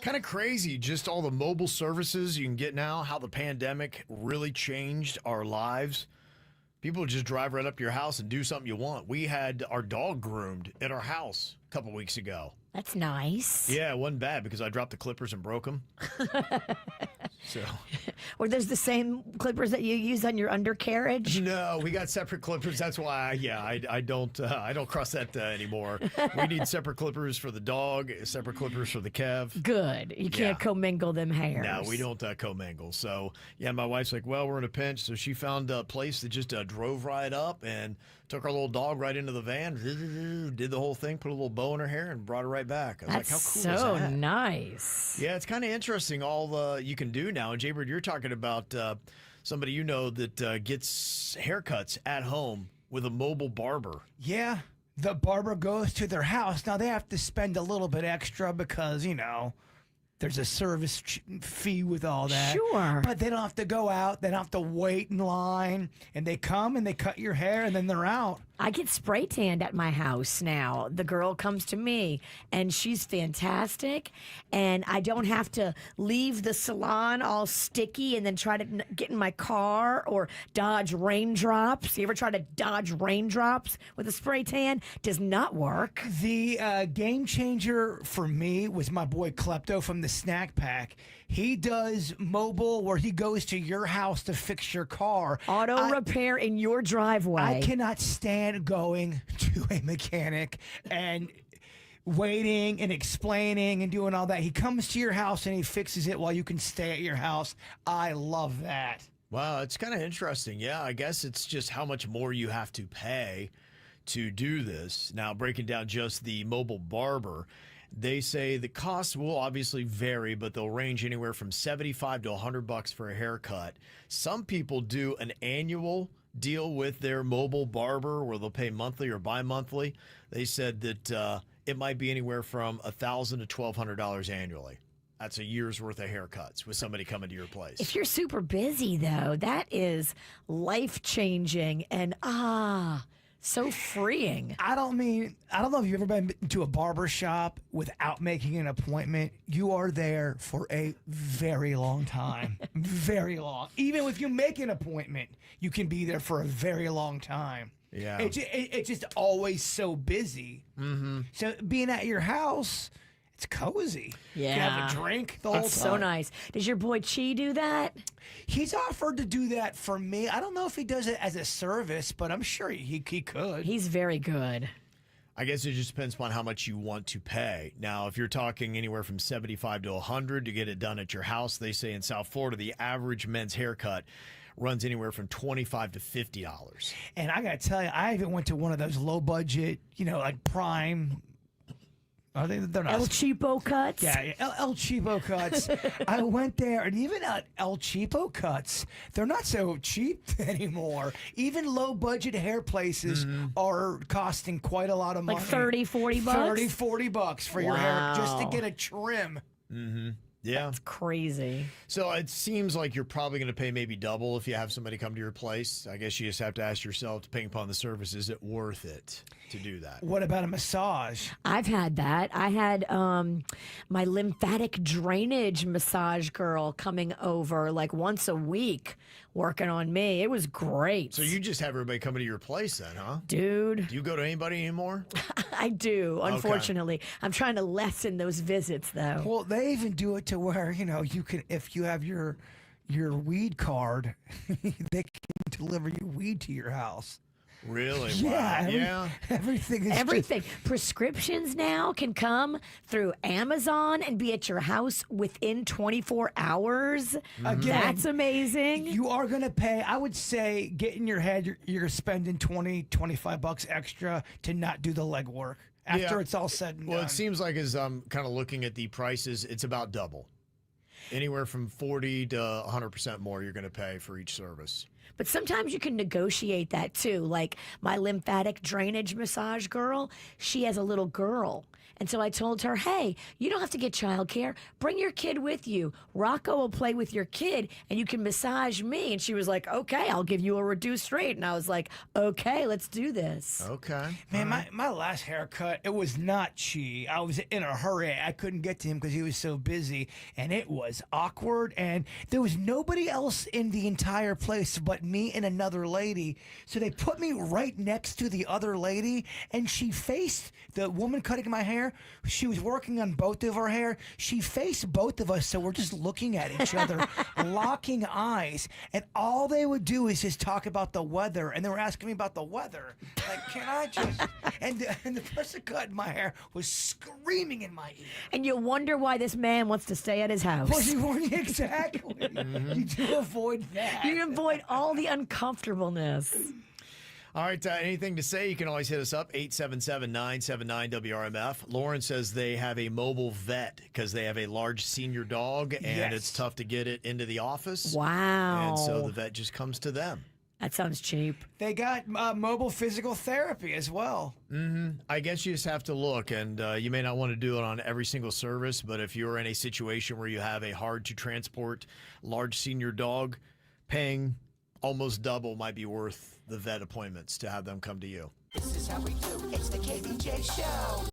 Kind of crazy, just all the mobile services you can get now, how the pandemic really changed our lives. People just drive right up to your house and do something you want. We had our dog groomed at our house a couple weeks ago. That's nice. Yeah, it wasn't bad because I dropped the clippers and broke them. So Or there's the same clippers that you use on your undercarriage. no, we got separate clippers. That's why, I don't cross that anymore. We need separate clippers for the dog, separate clippers for the Kev. Good. You can't commingle them hairs. No, we don't commingle. So, yeah, my wife's like, well, we're in a pinch. So she found a place that just drove right up and took our little dog right into the van, did the whole thing, put a little bow in her hair, and brought her right back. I was That's like, how cool so is that? nice. Yeah, it's kind of interesting all you can do now. And Jaybird, you're talking about somebody you know that gets haircuts at home with a mobile barber. Yeah, the barber goes to their house. Now they have to spend a little bit extra because, there's a service fee with all that. Sure. But they don't have to go out. They don't have to wait in line. And they come and they cut your hair and then they're out. I get spray tanned at my house now. The girl comes to me and she's fantastic. And I don't have to leave the salon all sticky and then try to get in my car or dodge raindrops. You ever try to dodge raindrops with a spray tan? Does not work. The game changer for me was my boy Klepto from the Snack Pack. He does mobile where he goes to your house to fix your car. Auto repair in your driveway. I cannot stand going to a mechanic and waiting and explaining and doing all that. He comes to your house and he fixes it while you can stay at your house. I love that. Wow, it's kind of interesting. Yeah, I guess it's just how much more you have to pay to do this. Now, breaking down just the mobile barber, they say the costs will obviously vary, but they'll range anywhere from $75 to $100 for a haircut. Some people do an annual deal with their mobile barber where they'll pay monthly or bi-monthly. They said that it might be anywhere from $1,000 to $1,200 annually. That's a year's worth of haircuts with somebody coming to your place. If you're super busy, though, that is life-changing and so freeing. I don't know if you've ever been to a barber shop without making an appointment. You are there for a very long time. Very long. Even if you make an appointment, you can be there for a very long time. Yeah. It's just always so busy. Mm-hmm. So being at your house, it's cozy. Yeah. You can have a drink the whole That's time. so nice. Does your boy Chi do that? He's offered to do that for me. I don't know if he does it as a service, but I'm sure he could. He's very good. I guess it just depends upon how much you want to pay. Now, if you're talking anywhere from $75 to $100 to get it done at your house, they say in South Florida, the average men's haircut runs anywhere from $25 to $50. And I got to tell you, I even went to one of those low budget, like Prime. They're not El Cheapo cuts? Yeah, El Cheapo cuts. I went there, and even at El Cheapo cuts, they're not so cheap anymore. Even low-budget hair places are costing quite a lot of money. Like $30, $40? $30, $40 for your hair just to get a trim. Mm-hmm. Yeah. That's crazy. So it seems like you're probably going to pay maybe double if you have somebody come to your place. I guess you just have to ask yourself, depending upon the service, is it worth it to do that? What about a massage? I've had that. I had my lymphatic drainage massage girl coming over like once a week working on me. It was great. So you just have everybody coming to your place then, huh? Dude. Do you go to anybody anymore? I do, unfortunately. Okay. I'm trying to lessen those visits, though. Well, they even do it to where, you can, if you have your weed card, they can deliver you weed to your house. Really? Yeah. Wow. Yeah. Everything is Everything. Prescriptions now can come through Amazon and be at your house within 24 hours. Again, that's amazing. You are going to pay, I would say, get in your head, you're spending $20-25 extra to not do the legwork after it's all said and done. Well, it seems like as I'm kind of looking at the prices, it's about double. Anywhere from 40 to 100% more you're going to pay for each service. But sometimes you can negotiate that too. Like my lymphatic drainage massage girl, she has a little girl. And so I told her, hey, you don't have to get childcare. Bring your kid with you. Rocco will play with your kid and you can massage me. And she was like, okay, I'll give you a reduced rate. And I was like, okay, let's do this. Okay. Man, my last haircut, it was not Chi. I was in a hurry. I couldn't get to him because he was so busy, and it was awkward, and there was nobody else in the entire place but me and another lady. So they put me right next to the other lady, and she faced the woman cutting my hair. She was working on both of her hair. She faced both of us, so we're just looking at each other, locking eyes, and all they would do is just talk about the weather, and they were asking me about the weather. Like, can I just... And the person cutting my hair was screaming in my ear. And you wonder why this man wants to stay at his house. Well, exactly. You do avoid that. You avoid all the uncomfortableness. All right, anything to say, you can always hit us up, 877-979-WRMF. Lauren says they have a mobile vet because they have a large senior dog, and Yes. it's tough to get it into the office. Wow. And so the vet just comes to them. That sounds cheap. They got mobile physical therapy as well. I guess you just have to look, and you may not want to do it on every single service, but if you're in a situation where you have a hard-to-transport large senior dog, paying almost double might be worth the vet appointments to have them come to you. This is how we do. It's the KVJ Show.